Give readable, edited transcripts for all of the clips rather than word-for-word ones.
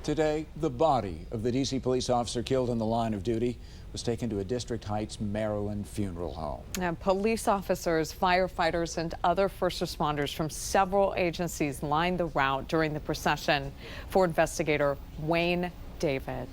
Today, the body of the D.C. police officer killed in the line of duty was taken to a District Heights, Maryland funeral home. And police officers, firefighters, and other first responders from several agencies lined the route during the procession for investigator Wayne David.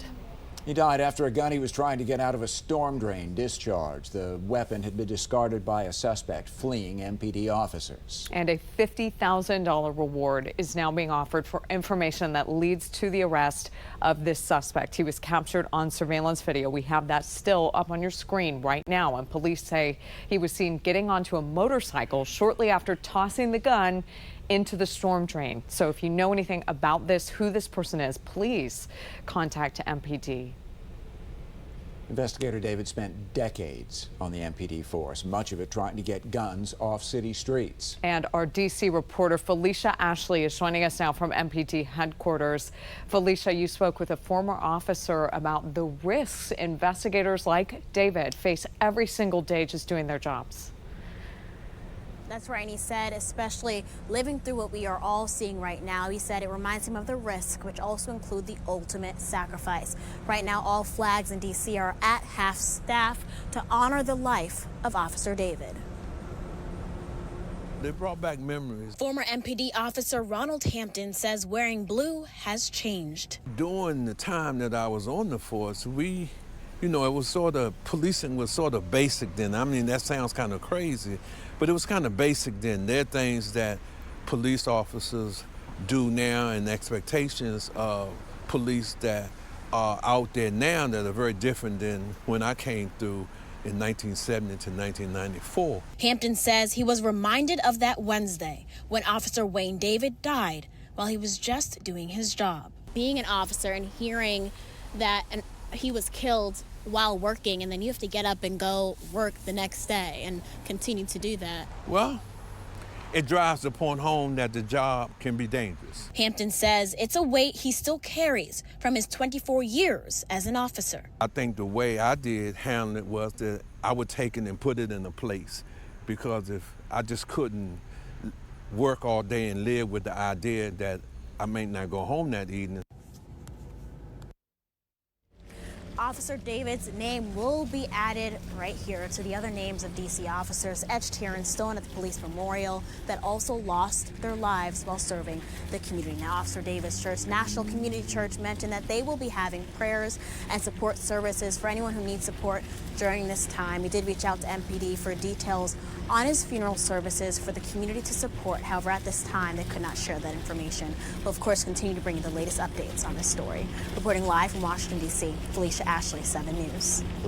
He died after a gun he was trying to get out of a storm drain discharged. The weapon had been discarded by a suspect fleeing MPD officers. And a $50,000 reward is now being offered for information that leads to the arrest of this suspect. He was captured on surveillance video. We have that still up on your screen right now. And police say he was seen getting onto a motorcycle shortly after tossing the gun into the storm drain. So if you know anything about this, who this person is, please contact MPD. Investigator David spent decades on the MPD force, much of it trying to get guns off city streets. And our D.C. reporter Felicia Ashley is joining us now from MPD headquarters. Felicia, you spoke with a former officer about the risks investigators like David face every single day just doing their jobs. That's right, and he said, especially living through what we are all seeing right now, he said it reminds him of the risk, which also include the ultimate sacrifice. Right now, all flags in D.C. are at half staff to honor the life of Officer David. They brought back memories. Former MPD officer Ronald Hampton says wearing blue has changed. During the time that I was on the force, it was sort of, policing was sort of basic then. I mean, that sounds kind of crazy, but it was kind of basic then. There are things that police officers do now and expectations of police that are out there now that are very different than when I came through in 1970 to 1994. Hampton says he was reminded of that Wednesday when Officer Wayne David died while he was just doing his job. Being an officer and hearing that he was killed while working, and then you have to get up and go work the next day and continue to do that. Well, it drives the point home that the job can be dangerous. Hampton says it's a weight he still carries from his 24 years as an officer. I think the way I did handle it was that I would take it and put it in a place, because if I just couldn't work all day and live with the idea that I may not go home that evening. Officer David's name will be added right here to the other names of D.C. officers etched here in stone at the police memorial that also lost their lives while serving the community. Now, Officer David's church, National Community Church, mentioned that they will be having prayers and support services for anyone who needs support during this time. He did reach out to MPD for details on his funeral services for the community to support. However, at this time, they could not share that information. We'll, of course, continue to bring you the latest updates on this story. Reporting live from Washington, D.C., Felicia Ashley, 7 News.